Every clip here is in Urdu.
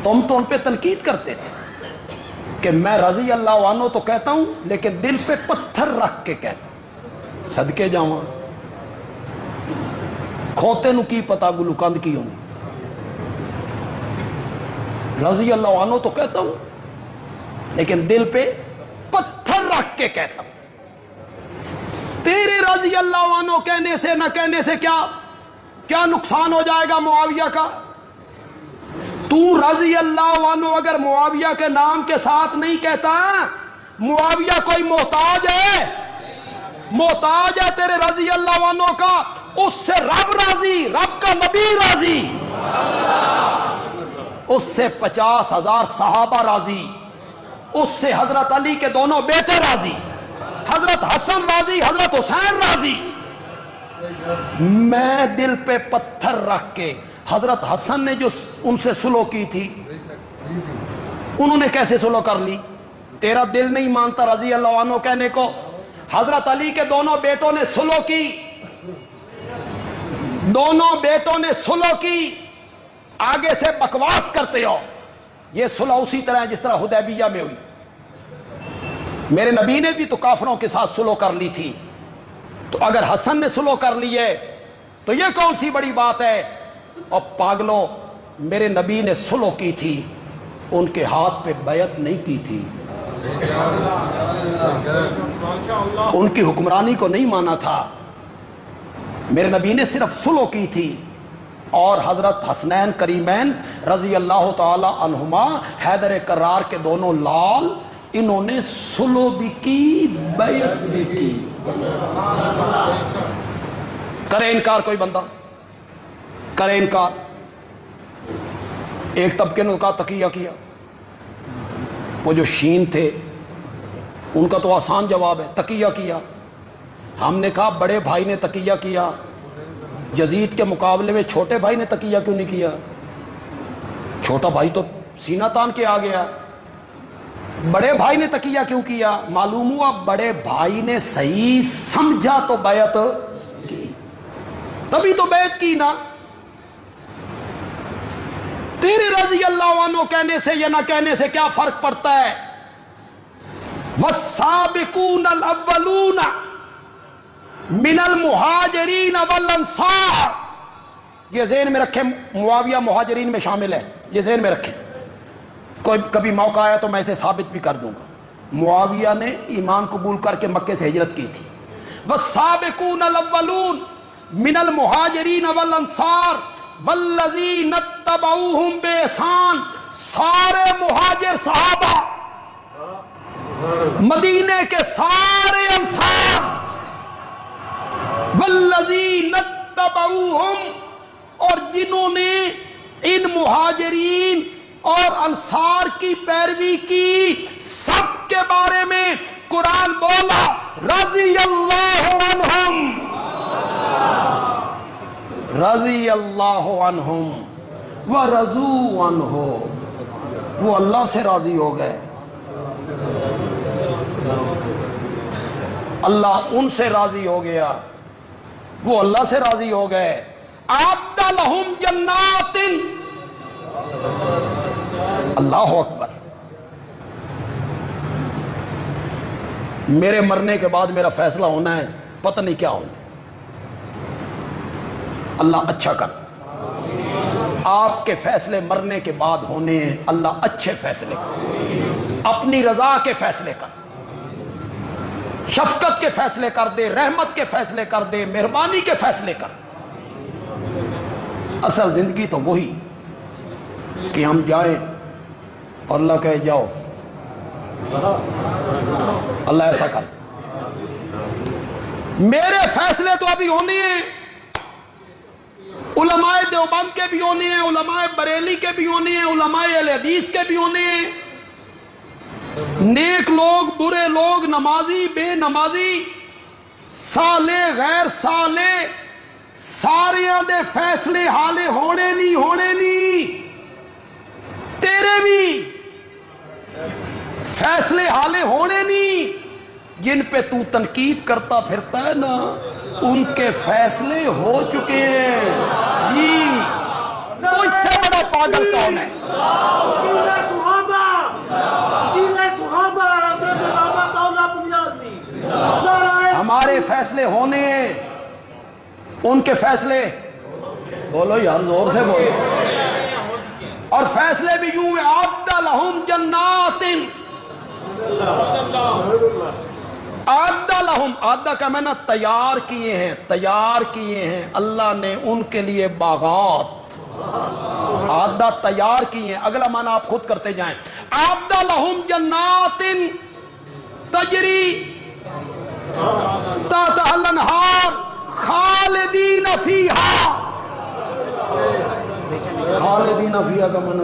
تم تو ان پہ تنقید کرتے تھے کہ میں رضی اللہ عنہ تو کہتا ہوں لیکن دل پہ پتھر رکھ کے کہتا ہوں. صدقے جاواں کھوتے نو کی پتا گلو کند کی ہونی. رضی اللہ عنہ تو کہتا ہوں لیکن دل پہ پتھر رکھ کے کہتا ہوں. تیرے رضی اللہ عنہ کہنے سے نہ کہنے سے کیا نقصان ہو جائے گا معاویہ کا؟ تو رضی اللہ عنہ اگر معاویہ کے نام کے ساتھ نہیں کہتا، معاویہ کوئی محتاج ہے؟ محتاج ہے تیرے رضی اللہ عنہ کا؟ اس سے رب راضی، رب کا نبی راضی، اس سے 50,000 صحابہ راضی، اس سے حضرت علی کے دونوں بیٹے راضی، حضرت حسن راضی، حضرت حسین راضی. میں دل پہ پتھر رکھ کے، حضرت حسن نے جو ان سے سلو کی تھی انہوں نے کیسے سلو کر لی؟ تیرا دل نہیں مانتا رضی اللہ عنہ کہنے کو. حضرت علی کے دونوں بیٹوں نے سلو کی، دونوں بیٹوں نے سلو کی. آگے سے بکواس کرتے ہو. یہ سلو اسی طرح جس طرح حدیبیہ میں ہوئی. میرے نبی نے بھی تو کافروں کے ساتھ سلو کر لی تھی، تو اگر حسن نے سلو کر لی ہے تو یہ کون سی بڑی بات ہے؟ اور پاگلو، میرے نبی نے سلو کی تھی، ان کے ہاتھ پہ بیعت نہیں کی تھی، ان کی حکمرانی کو نہیں مانا تھا. میرے نبی نے صرف سلو کی تھی. اور حضرت حسنین کریمین رضی اللہ تعالی عنہما حیدر کرار کے دونوں لال، انہوں نے سلو بھی کی، بیعت بھی کی. کرے انکار کوئی بندہ؟ کرے انکار؟ ایک طبقے نے کہا تقیہ کیا. وہ جو شین تھے ان کا تو آسان جواب ہے، تقیہ کیا. ہم نے کہا بڑے بھائی نے تقیہ کیا، یزید کے مقابلے میں چھوٹے بھائی نے تقیہ کیوں نہیں کیا؟ چھوٹا بھائی تو سینہ تان کے آ گیا، بڑے بھائی نے تقیہ کیوں کیا؟ معلوم ہوا بڑے بھائی نے صحیح سمجھا تو بیعت کی، تبھی تو بیعت کی نا. تیرے رضی اللہ عنہ کہنے سے یا نہ کہنے سے کیا فرق پڑتا ہے؟ والسابقون الاولون من المہاجرین والانصار. یہ ذہن میں رکھیں، معاویہ مہاجرین میں شامل ہے، یہ ذہن میں رکھیں. کوئی کبھی موقع آیا تو میں اسے ثابت بھی کر دوں گا. معاویہ نے ایمان قبول کر کے مکے سے ہجرت کی تھی. والسابقون الاولون من المہاجرین والانصار والذین اتبعوہم بإحسان. سارے مہاجر صحابہ، مدینے کے سارے انصار، والذین اتبعوہم، اور جنہوں نے ان مہاجرین اور انصار کی پیروی کی، سب کے بارے میں قرآن بولا رضی اللہ عنہم، رضی اللہ عنہم ورضوا عنہ. وہ اللہ سے راضی ہو گئے، اللہ ان سے راضی ہو گیا، وہ اللہ سے راضی ہو گئے. اعد لہم جنات، اللہ اکبر. میرے مرنے کے بعد میرا فیصلہ ہونا ہے، پتہ نہیں کیا ہونا. اللہ اچھا کر. آپ کے فیصلے مرنے کے بعد ہونے ہیں، اللہ اچھے فیصلے کر، اپنی رضا کے فیصلے کر، شفقت کے فیصلے کر دے، رحمت کے فیصلے کر دے، مہربانی کے فیصلے کر. اصل زندگی تو وہی کہ ہم جائیں اور اللہ کہے جاؤ. اللہ ایسا کر. میرے فیصلے تو ابھی ہونے ہیں، علماء دیوبند کے بھی ہونے ہیں، علماء بریلی کے بھی ہونے ہیں، علماء اہل حدیث کے بھی ہونے ہیں. نیک لوگ، برے لوگ، نمازی، بے نمازی، صالح، غیر صالح، ساریاں دے فیصلے حالے ہونے نہیں. تیرے بھی فیصلے حالے ہونے نہیں. جن پہ تو تنقید کرتا پھرتا ہے نا، ان کے فیصلے ہو چکے ہیں. تو اس سے بڑا پاگل کون ہے؟ ہمارے فیصلے ہونے ہیں، ان کے فیصلے بولو یار زور سے بولو، اور فیصلے بھی یوں ہیں، اعد لہم جنات، اعد لہم، اعد کا معنی تیار کیے ہیں، تیار کیے ہیں اللہ نے ان کے لیے باغات، اعد تیار کیے ہیں۔ اگلا معنی آپ خود کرتے جائیں، اعد لہم جنات تجری تحتہا الانہار خالدین فیہا، خالدین فیہا کا معنی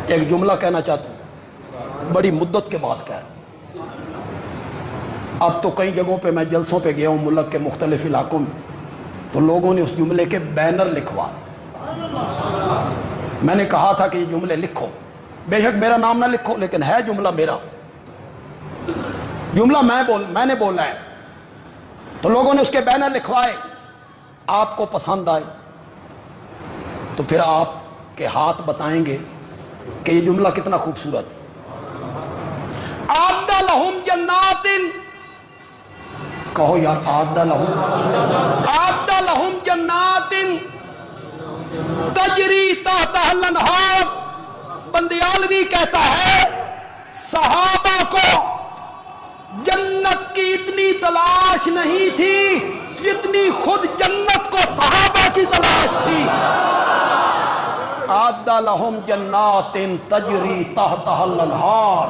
ایک جملہ کہنا چاہتا ہوں، بڑی مدت کے بعد کہہ رہا ہوں۔ اب تو کئی جگہوں پہ میں جلسوں پہ گیا ہوں ملک کے مختلف علاقوں میں، تو لوگوں نے اس جملے کے بینر لکھوا، میں نے کہا تھا کہ یہ جملے لکھو، بے شک میرا نام نہ لکھو لیکن ہے جملہ میرا، جملہ میں نے بولا ہے، تو لوگوں نے اس کے بینر لکھوائے، آپ کو پسند آئے تو پھر آپ کے ہاتھ بتائیں گے کہ یہ جملہ کتنا خوبصورت ہے۔ اعد لہم جنات، کہو یار اعد لہم جنات تجری تحتہا الانہار، بندیالوی کہتا ہے صحابہ کو جنت کی اتنی تلاش نہیں تھی جتنی خود جنت کو صحابہ کی تلاش تھی۔ اعد لہم جنات تجری تحتہا الانہار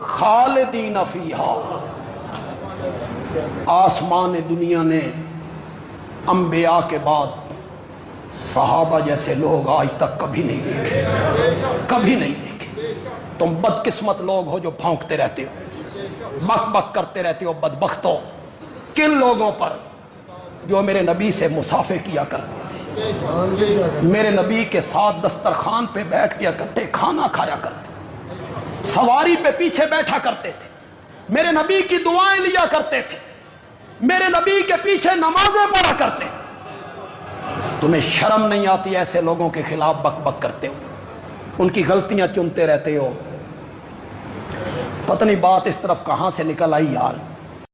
خالدین فیہا، آسمان دنیا نے انبیاء کے بعد صحابہ جیسے لوگ آج تک کبھی نہیں دیکھے، کبھی نہیں دیکھے۔ تم بدقسمت لوگ ہو جو بھونکتے رہتے ہو، بک بک کرتے رہتے ہو، بدبختو کن لوگوں پر جو میرے نبی سے مصافحہ کیا کرتے تھے، میرے نبی کے ساتھ دسترخوان پہ بیٹھ کے اکٹھے کھانا کھایا کرتے، سواری پہ پیچھے بیٹھا کرتے تھے، میرے نبی کی دعائیں لیا کرتے تھے، میرے نبی کے پیچھے نمازیں پڑھا کرتے تھے۔ تمہیں شرم نہیں آتی ایسے لوگوں کے خلاف بک بک کرتے ہو، ان کی غلطیاں چنتے رہتے ہو؟ پتہ نہیں بات اس طرف کہاں سے نکل آئی یار۔